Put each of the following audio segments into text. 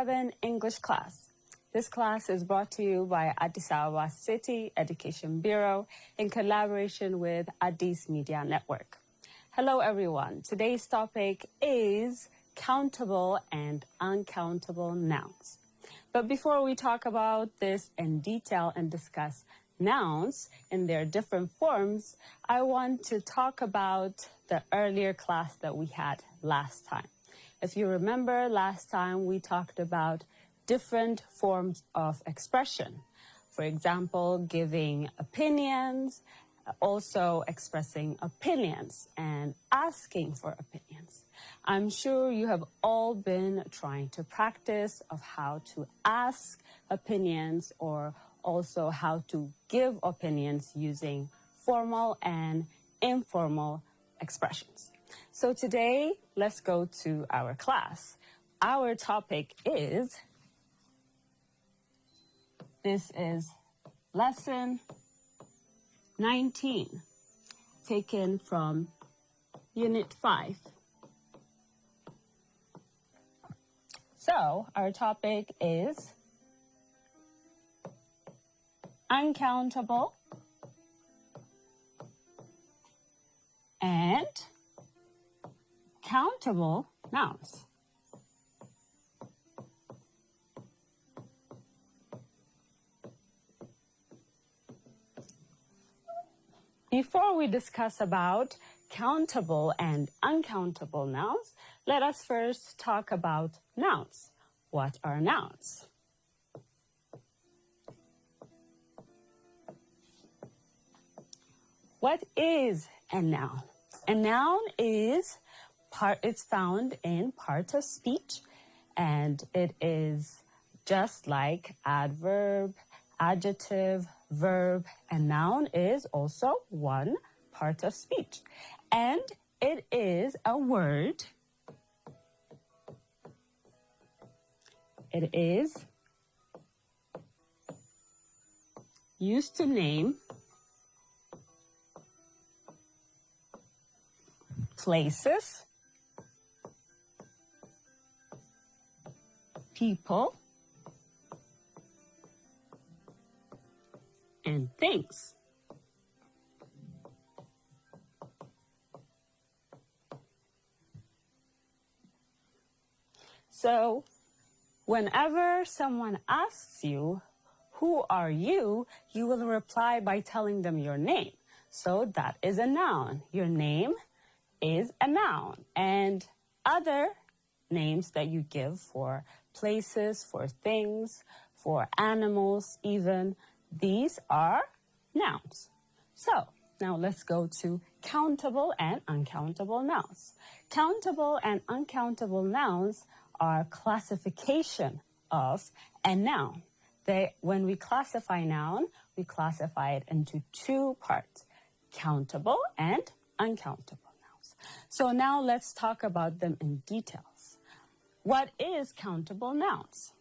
7 English class. This class is brought to you by Addis Ababa City Education Bureau in collaboration with Addis Media Network. Hello everyone. Today's topic is countable and uncountable nouns. But before we talk about this in detail and discuss nouns in their different forms, I want to talk about the earlier class that we had last time. If you remember, last time we talked about different forms of expression. For example, giving opinions, also expressing opinions and asking for opinions. I'm sure you have all been trying to practice of how to ask opinions or also how to give opinions using formal and informal expressions. So today, let's go to our class. Our topic is, this is lesson 19, taken from Unit 5. So, our topic is uncountable and countable nouns. Before we discuss about countable and uncountable nouns, let us first talk about nouns. What are nouns? What is a noun? A noun is it's found in part of speech, and it is just like adverb, adjective, verb, and noun is also one part of speech. And it is a word. It is used to name places, people, and things. So, whenever someone asks you, who are you, you will reply by telling them your name. So that is a noun. Your name is a noun. And other names that you give for places, for things, for animals even, these are nouns. So now let's go to countable and uncountable nouns. Countable and uncountable nouns are classification of a noun. When we classify noun, we classify it into two parts, countable and uncountable nouns. So now let's talk about them in details. What is countable nouns?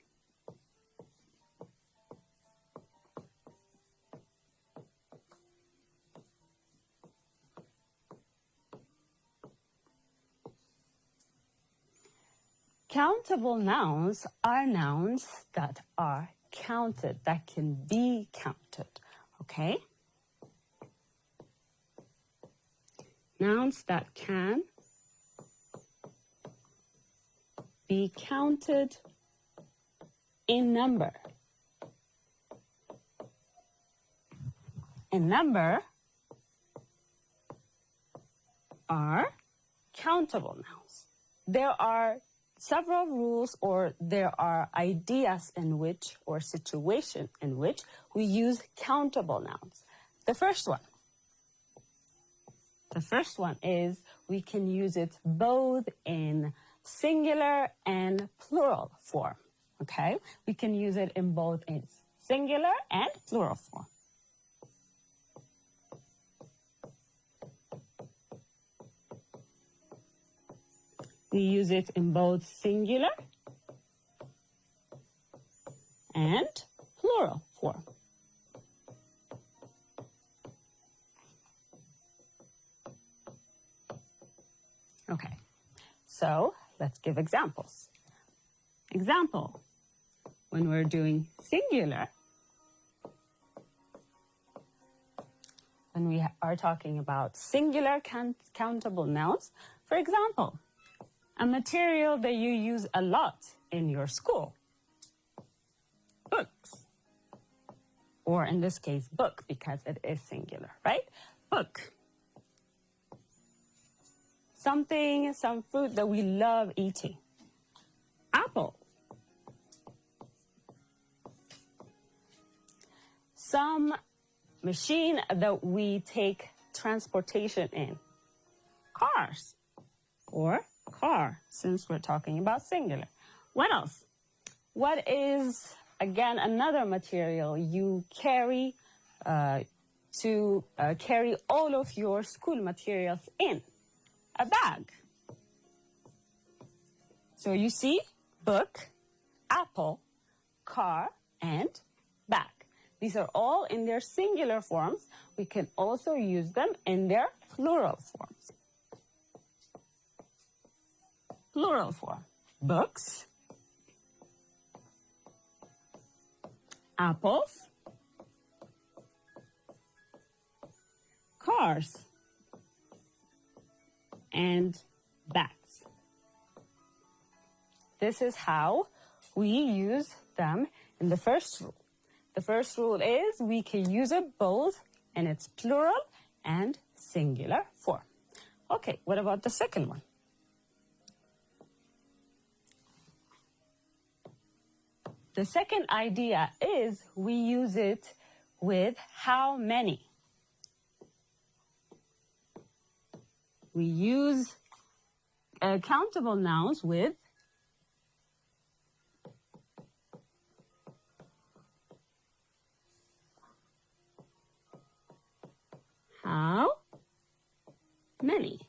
Countable nouns are nouns that are counted, that can be counted, okay? Nouns that can be counted in number. In number are countable nouns. There are several rules, or there are ideas in which, or situation in which we use countable nouns. The first one is we can use it both in singular and plural form, okay? We can use it in both in singular and plural form. We use it in both singular and plural form. Okay, so let's give examples. Example, when we're doing singular, when we are talking about singular countable nouns, for example, a material that you use a lot in your school, books, or in this case, book, because it is singular, right? Book. Some fruit that we love eating. Apple. Some machine that we take transportation in. Cars, or car, since we're talking about singular. What else? What is, again, another material you carry to carry all of your school materials in? A bag. So you see, book, apple, car, and bag. These are all in their singular forms. We can also use them in their plural forms. Plural form. Books, apples, cars, and bags. This is how we use them in the first rule. The first rule is we can use it both in its plural and singular form. Okay, what about the second one? The second idea is we use it with how many. We use countable nouns with how many.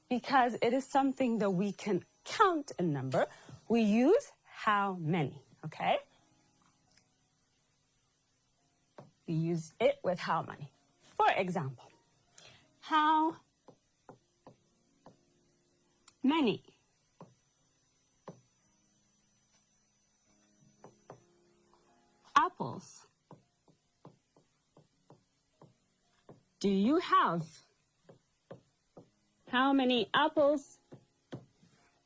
Because it is something that we can count a number, we use how many, okay? We use it with how many. For example, how many apples do you have? How many apples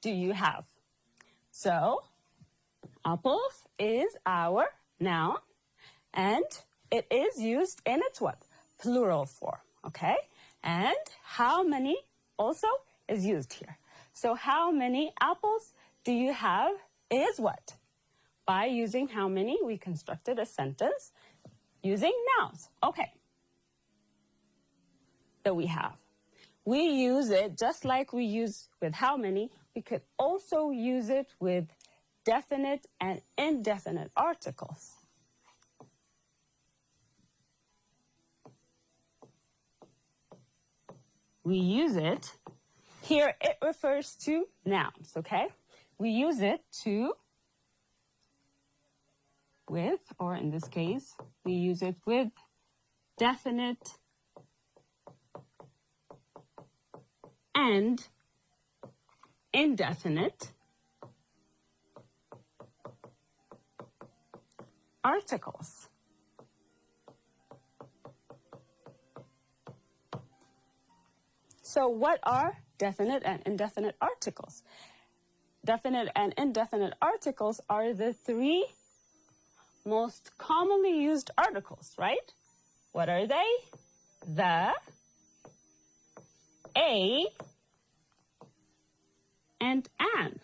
do you have? So, apples is our noun, and it is used in its what? Plural form, okay? And how many also is used here. So how many apples do you have is what? By using how many, we constructed a sentence using nouns. Okay. That we have. We use it just like we use with how many. We could also use it with definite and indefinite articles. We use it, here it refers to nouns, okay? We use it to, with, or in this case, we use it with definite and indefinite articles. So what are definite and indefinite articles? Definite and indefinite articles are the three most commonly used articles, right? What are they? The, a, and an.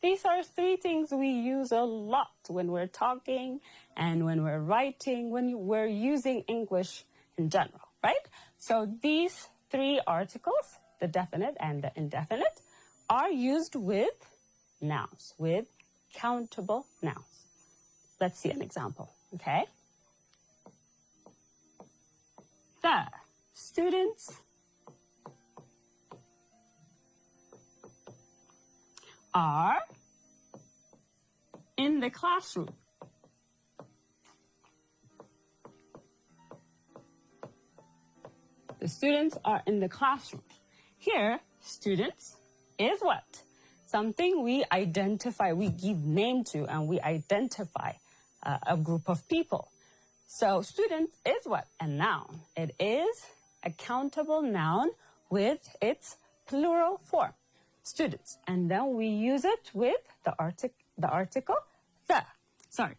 These are three things we use a lot when we're talking and when we're writing, when we're using English in general, right? So these three articles, the definite and the indefinite, are used with nouns, with countable nouns. Let's see an example, okay? The students are in the classroom. The students are in the classroom. Here, students is what? It's something we identify, we give name to, and we identify a group of people. So student is what? A noun. It is a countable noun with its plural form, students. And then we use it with the article the. Sorry.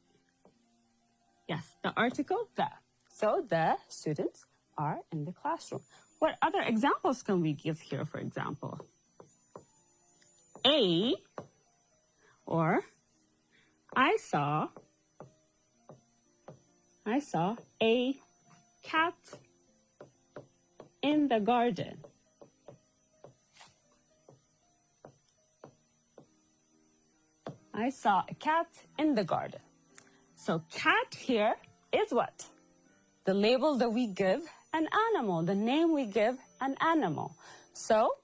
Yes, the article the. So the students are in the classroom. What other examples can we give here, for example? A, or I saw a cat in the garden. I saw a cat in the garden. So cat here is what? The label that we give an animal, the name we give an animal. So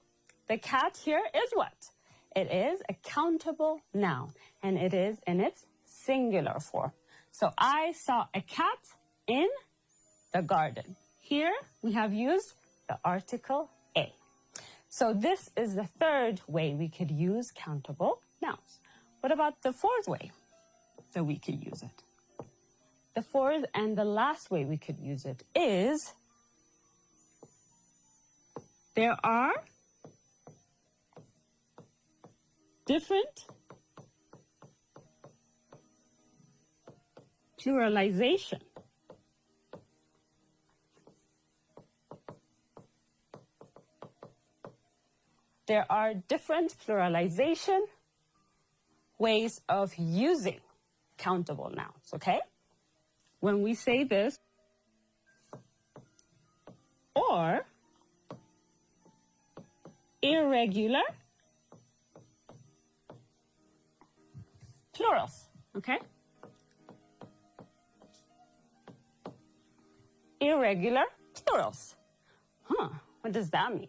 the cat here is what? It is a countable noun, and it is in its singular form. So I saw a cat in the garden. Here we have used the article a. So this is the third way we could use countable nouns. What about the fourth way that we could use it? The fourth and the last way we could use it is there are different pluralization. There are different pluralization ways of using countable nouns, okay? When we say this, or irregular plurals, okay? Irregular plurals. What does that mean?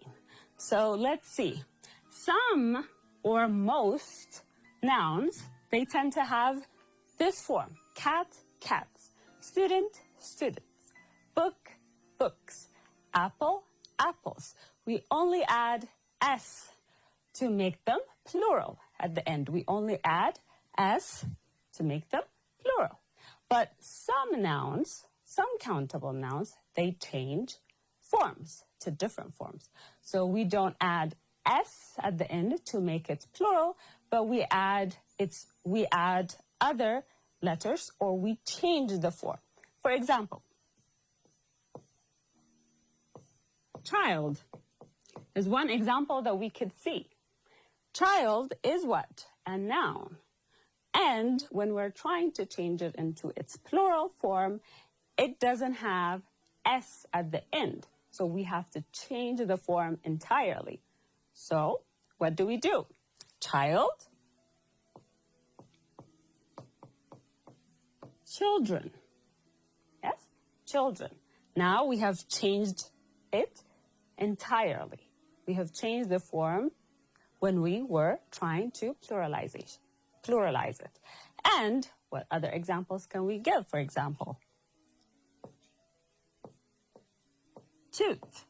So let's see. Some or most nouns, they tend to have this form: cat, cats, student, students, book, books, apple, apples. We only add s to make them plural at the end. We only add s to make them plural. But some nouns, some countable nouns, they change forms to different forms. So we don't add s at the end to make it plural, but we add other letters, or we change the form. For example, child is one example that we could see. Child is what? A noun. And when we're trying to change it into its plural form, it doesn't have s at the end. So we have to change the form entirely. So what do? Child, children. Yes, children. Now we have changed it entirely. We have changed the form when we were trying to pluralize it. And what other examples can we give? For example, tooth.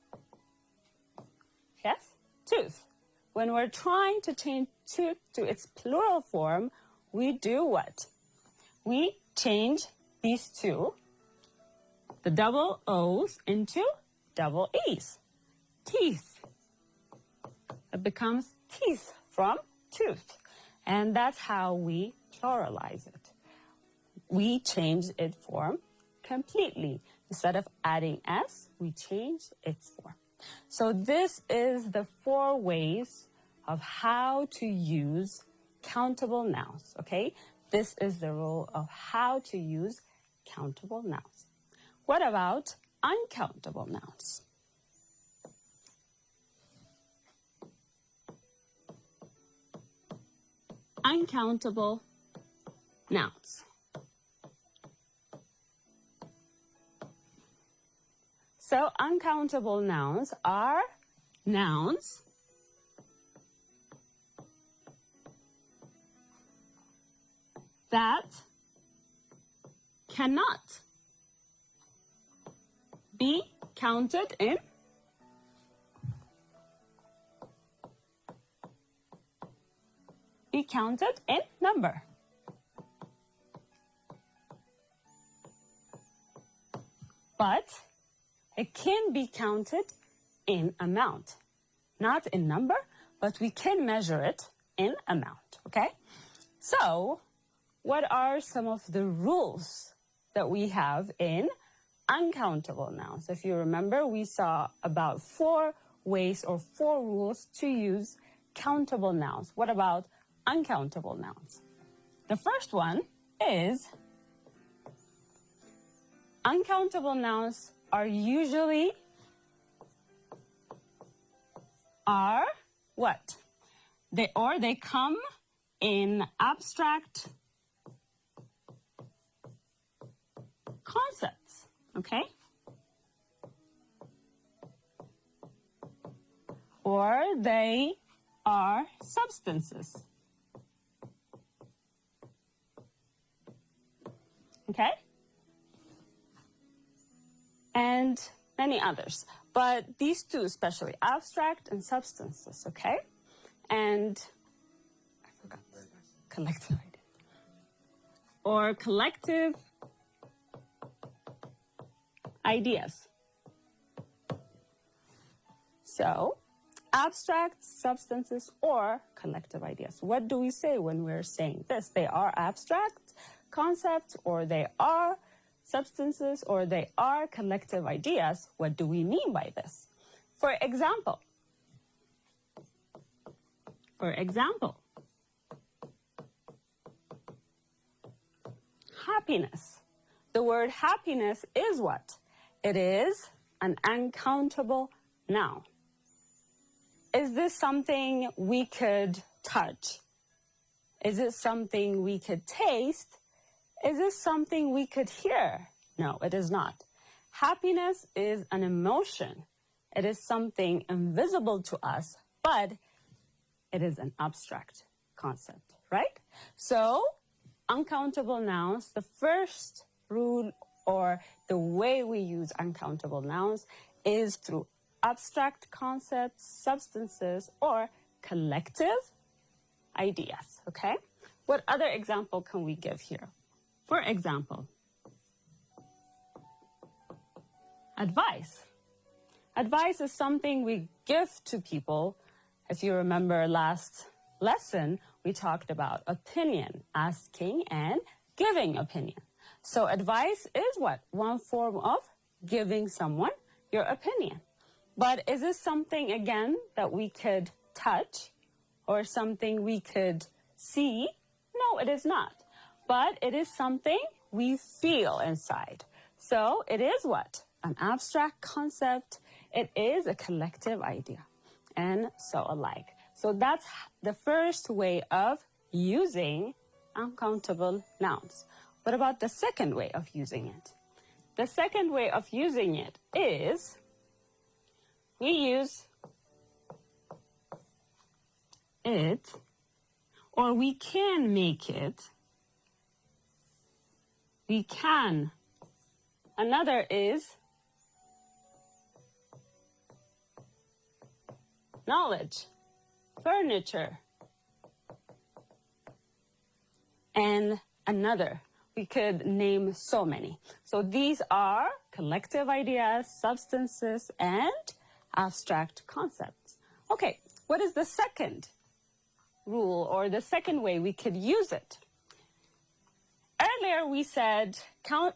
Yes, tooth. When we're trying to change tooth to its plural form, we do what? We change these two, the double O's, into double E's. Teeth. It becomes teeth from tooth. And that's how we pluralize it. We change its form completely. Instead of adding s, we change its form. So this is the 4 ways of how to use countable nouns, okay? This is the rule of how to use countable nouns. What about uncountable nouns? Uncountable nouns. So uncountable nouns are nouns that cannot be counted in be counted in number. But it can be counted in amount. Not in number, but we can measure it in amount, okay? So, what are some of the rules that we have in uncountable nouns? If you remember, we saw about 4 ways or 4 rules to use countable nouns. What about uncountable nouns? The first one is uncountable nouns are usually what? They come in abstract concepts, okay? Or they are substances. Okay? And many others. But these two especially, abstract and substances, okay? And I forgot collective idea. Or collective ideas. So, abstract, substances, or collective ideas. What do we say when we're saying this? They are abstract concepts, or they are substances, or they are collective ideas. What do we mean by this? For example, happiness. The word happiness is what? It is an uncountable noun. Is this something we could touch? Is it something we could taste? Is this something we could hear? No, it is not. Happiness is an emotion. It is something invisible to us, but it is an abstract concept, right? So, uncountable nouns, the first rule or the way we use uncountable nouns is through abstract concepts, substances, or collective ideas, okay? What other example can we give here? For example, advice. Advice is something we give to people. If you remember last lesson, we talked about opinion, asking and giving opinion. So advice is what? One form of giving someone your opinion. But is this something, again, that we could touch or something we could see? No, it is not. But it is something we feel inside. So it is what? An abstract concept. It is a collective idea, and so alike. So that's the first way of using uncountable nouns. What about the second way of using it? The second way of using it is we use it, or we can make it. We can. Another is knowledge, furniture, and another. We could name so many. So these are collective ideas, substances, and abstract concepts. Okay, what is the second rule or the second way we could use it? Earlier we said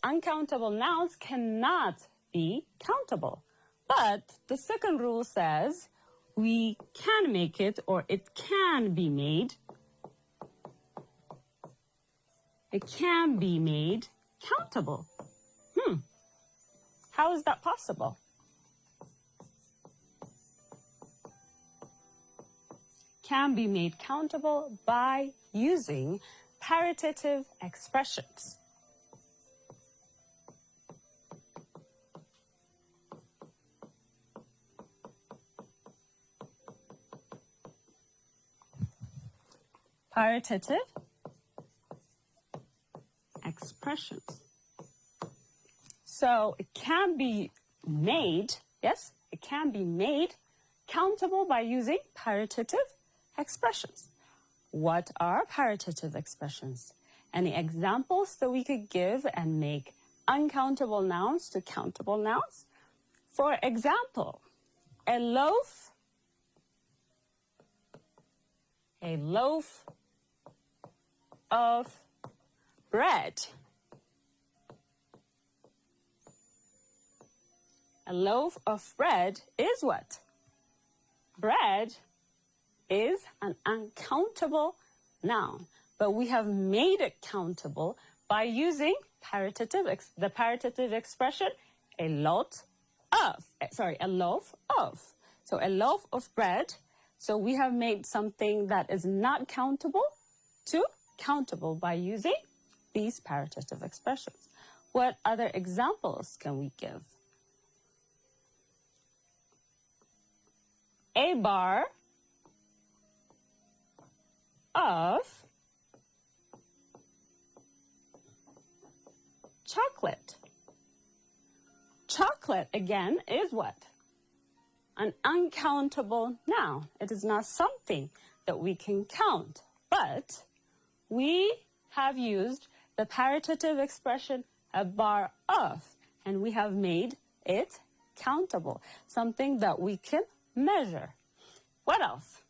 uncountable nouns cannot be countable. But the second rule says we can make it, or it can be made. It can be made countable. How is that possible? Can be made countable by using paritative expressions. Paritative expressions. So it can be made, yes, it can be made countable by using paritative expressions. what are paritative expressions? Any examples that we could give and make uncountable nouns to countable nouns? For example, a loaf of bread. A loaf of bread is what? Bread is an uncountable noun, but we have made it countable by using the paritative expression a loaf of. So a loaf of bread. So we have made something that is not countable to countable by using these paritative expressions. What other examples can we give? A bar of chocolate. Chocolate, again, is what? An uncountable noun. It is not something that we can count, but we have used the paritative expression a bar of, and we have made it countable, something that we can measure. What else?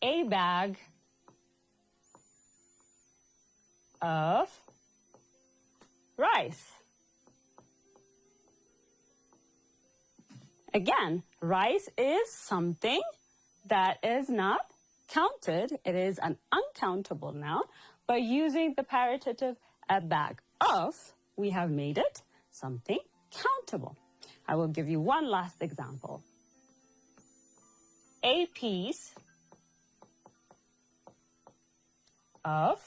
A bag of rice. Again, rice is something that is not counted. It is an uncountable noun. By using the paritative a bag of, we have made it something countable. I will give you one last example. A piece of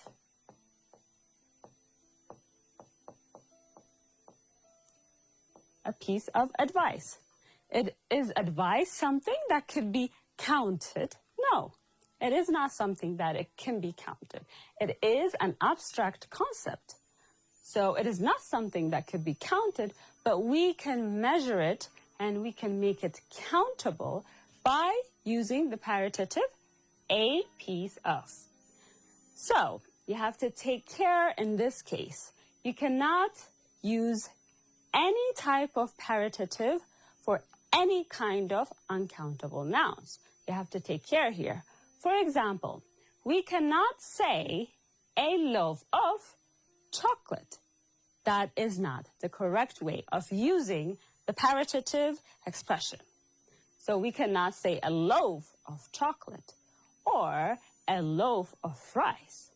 advice. Is advice something that could be counted? No, it is not something that it can be counted. It is an abstract concept. So it is not something that could be counted, but we can measure it and we can make it countable by using the paritative a piece of. So you have to take care in this case. You cannot use any type of paritative for any kind of uncountable nouns. You have to take care here. For example, we cannot say a loaf of chocolate. That is not the correct way of using the paritative expression. So we cannot say a loaf of chocolate or a loaf of rice.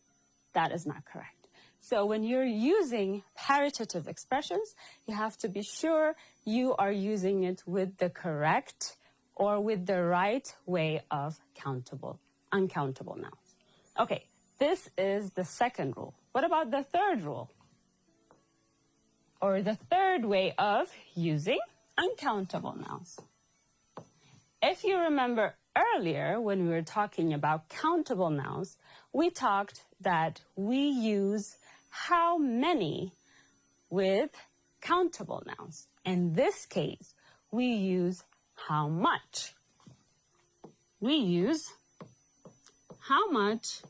That is not correct. So when you're using paritative expressions, you have to be sure you are using it with the correct or with the right way of uncountable nouns. Okay, this is the second rule. What about the third rule? Or the third way of using uncountable nouns? If you remember earlier when we were talking about countable nouns, we talked that we use how many with countable nouns. In this case, we use how much. We use how much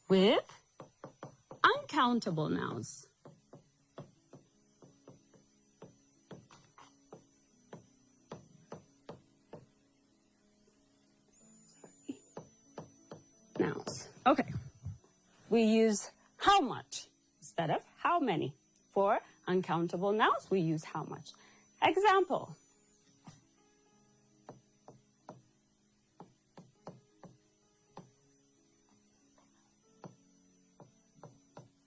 with uncountable nouns. Nouns. Okay. We use how much instead of how many. For uncountable nouns, we use how much. Example.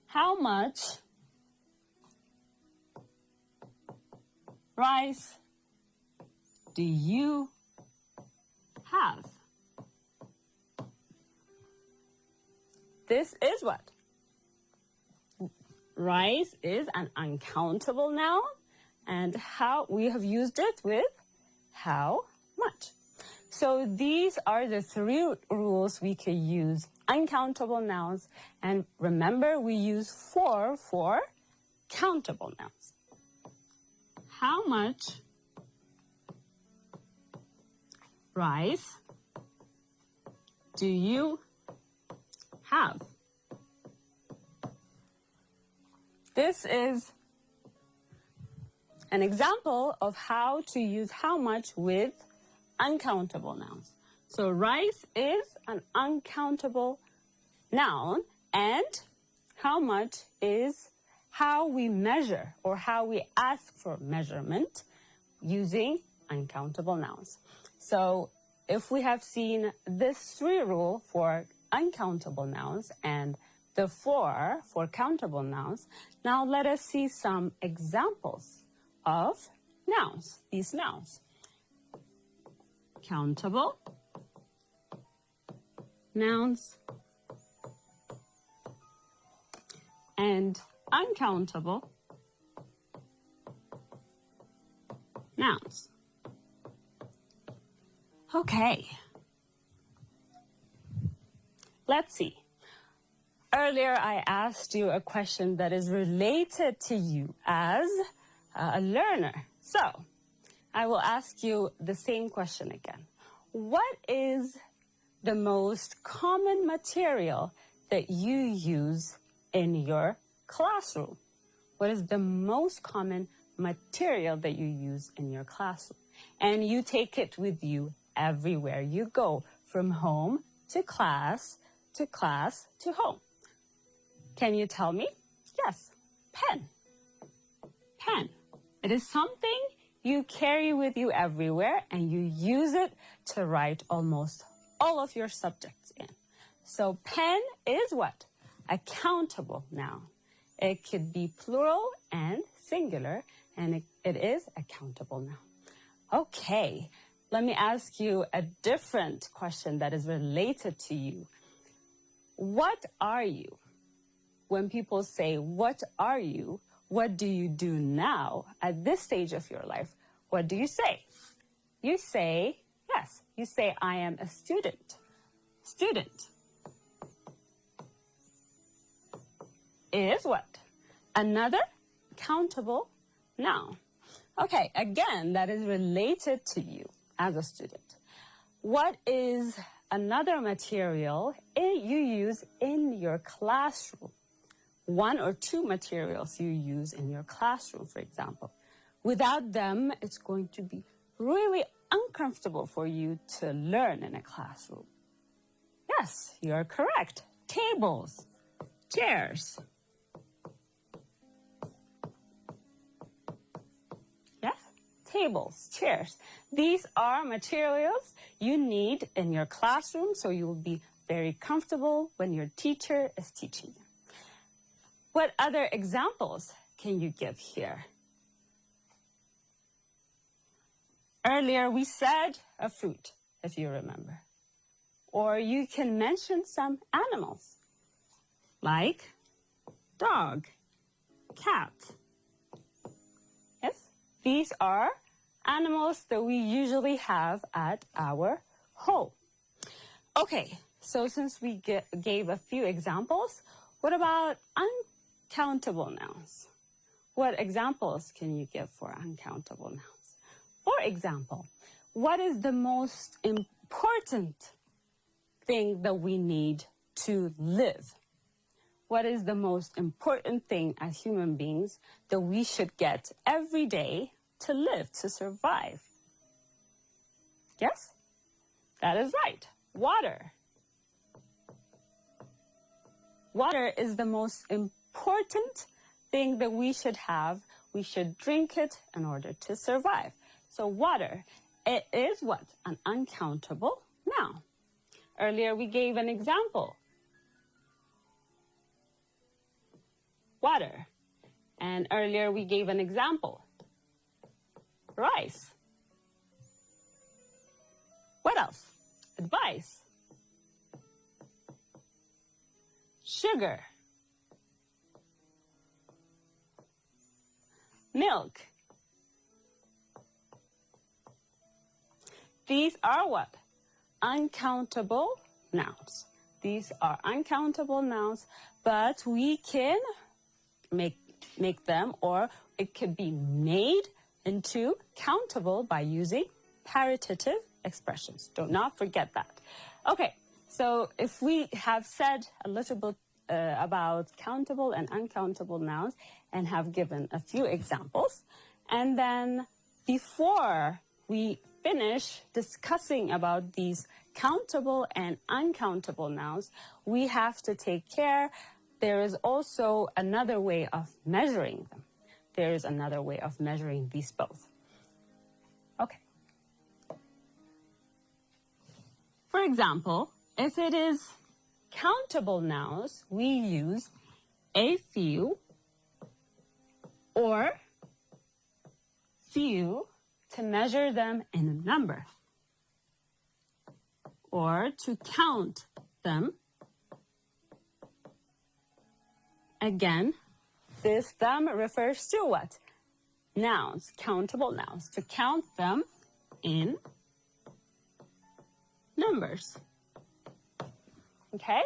How much rice do you have? This is what? Rice is an uncountable noun, and how we have used it with how much. So these are the three rules we could use uncountable nouns, and remember we use for countable nouns. how much rice do you have? This is an example of how to use how much with uncountable nouns. So rice is an uncountable noun, and how much is how we measure or how we ask for measurement using uncountable nouns. So if we have seen this 3 rule for uncountable nouns and the 4 for countable nouns, now let us see some examples of nouns, these nouns. Countable nouns and uncountable nouns. Okay. Let's see. Earlier, I asked you a question that is related to you as a learner. So, I will ask you the same question again. What is the most common material that you use in your classroom? What is the most common material that you use in your classroom? And you take it with you everywhere you go, from home to class to home. Can you tell me? Yes, pen. Pen. It is something you carry with you everywhere, and you use it to write almost all of your subjects in. So pen is what? A countable noun. It could be plural and singular, and it is a countable noun. Okay, let me ask you a different question that is related to you. What are you? When people say, what are you? What do you do now at this stage of your life? What do you say? You say, yes, you say, I am a student. Student is what? Another countable noun. Okay, again, that is related to you as a student. What is another material you use in your classroom? 1 or 2 materials you use in your classroom, for example. Without them, it's going to be really uncomfortable for you to learn in a classroom. Yes, you're correct. Tables, chairs. Yes, tables, chairs. These are materials you need in your classroom, so you will be very comfortable when your teacher is teaching you. What other examples can you give here? Earlier we said a fruit, if you remember. Or you can mention some animals, like dog, cat. Yes, these are animals that we usually have at our home. Okay, so since we gave a few examples, what about uncountable nouns? What examples can you give for uncountable nouns? For example, what is the most important thing that we need to live? What is the most important thing as human beings that we should get every day to live, to survive? Yes? That is right. Water. Water is the most important thing that we should have. We should drink it in order to survive. So water, it is what? An uncountable noun. Earlier we gave an example. Water. And earlier we gave an example. Rice. What else? Advice. Sugar. Milk. These are what? Uncountable nouns. These are uncountable nouns, but we can make them, or it could be made into countable by using paritative expressions. Do not forget that. Okay, so if we have said a little bit about countable and uncountable nouns and have given a few examples, and then before we finish discussing about these countable and uncountable nouns, we have to take care. There is also another way of measuring them. There is another way of measuring these both. Okay. For example, if it is countable nouns, we use a few or few to measure them in a number or to count them. Again, this them refers to what? Nouns, countable nouns, to count them in numbers. Okay?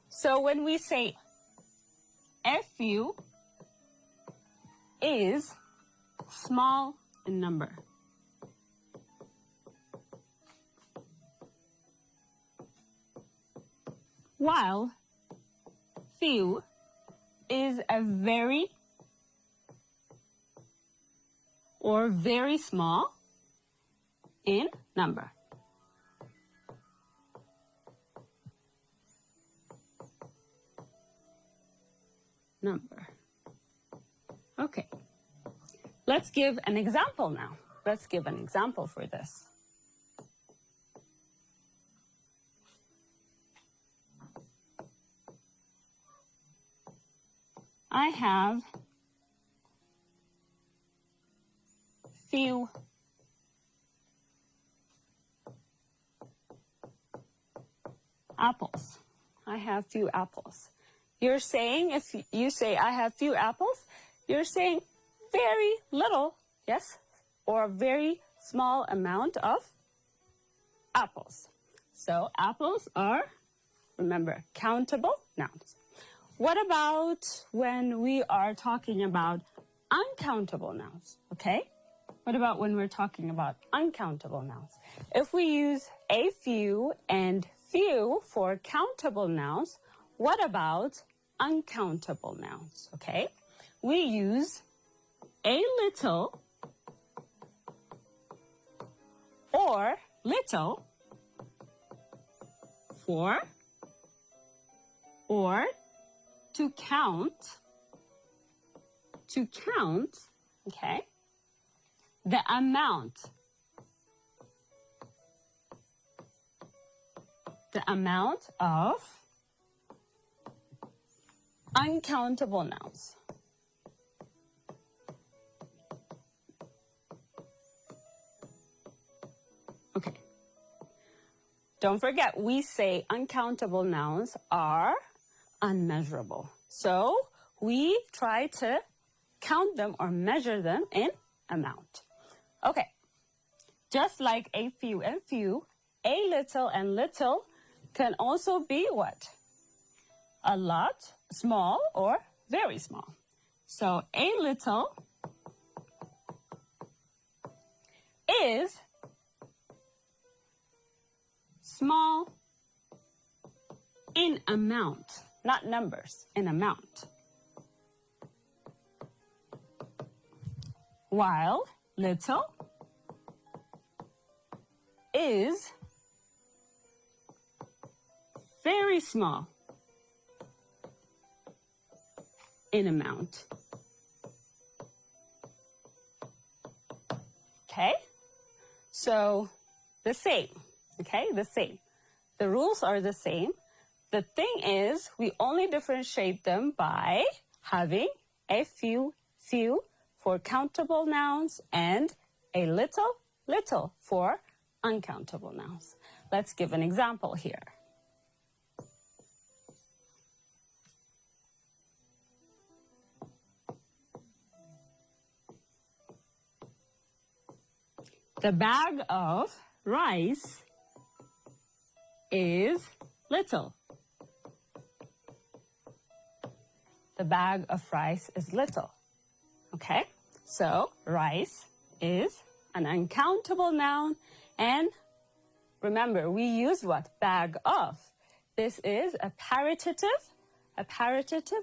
So when we say a few is small in number. While few is a very or very small in number. Okay. Let's give an example now. Let's give an example for this. I have few apples. I have few apples. You're saying, if you say I have few apples, you're saying very little, yes, or a very small amount of apples. So apples are, remember, countable nouns. What about when we are talking about uncountable nouns, okay? What about when we're talking about uncountable nouns? If we use a few and few for countable nouns, what about uncountable nouns, okay? We use a little or little for or to count, okay, the amount of uncountable nouns. Okay. Don't forget, we say uncountable nouns are unmeasurable. So we try to count them or measure them in amount. Okay. Just like a few and few, a little and little can also be what? A lot, small, or very small. So a little is small in amount, not numbers, in amount. While little is very small in amount. Okay? So the same, okay? The same. The rules are the same. The thing is, we only differentiate them by having a few for countable nouns and a little for uncountable nouns. Let's give an example here. The bag of rice is little. The bag of rice is little. Okay? So rice is an uncountable noun. And remember, we use what? Bag of. This is a paritative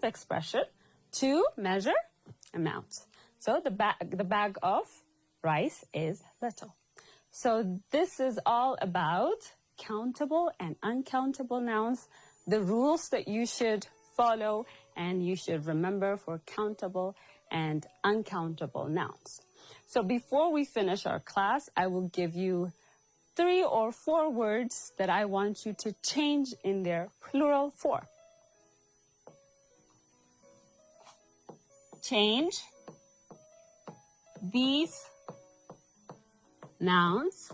expression to measure amounts. So the bag of rice is little. So this is all about countable and uncountable nouns, the rules that you should follow and you should remember for countable and uncountable nouns. So before we finish our class, I will give you 3 or 4 words that I want you to change in their plural form. Change these nouns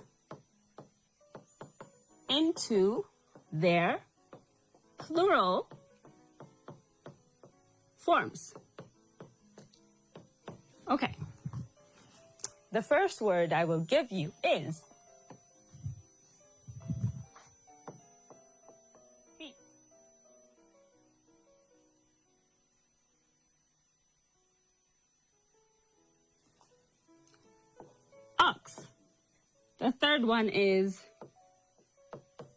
into their plural forms. Okay. The first word I will give you is feet. Ox. The third one is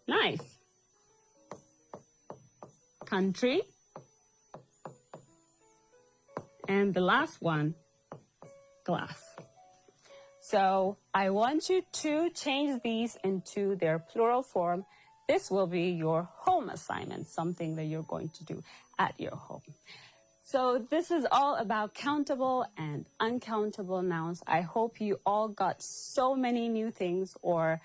knife. Country. And the last one, glass. So I want you to change these into their plural form. This will be your home assignment, something that you're going to do at your home. So this is all about countable and uncountable nouns. I hope you all got so many new things or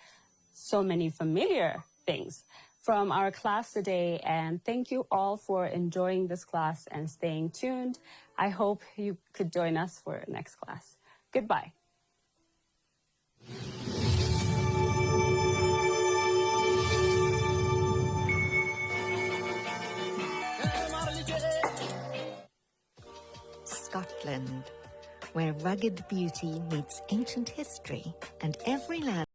so many familiar things from our class today. And thank you all for enjoying this class and staying tuned. I hope you could join us for next class. Goodbye. Scotland, where rugged beauty meets ancient history, and every land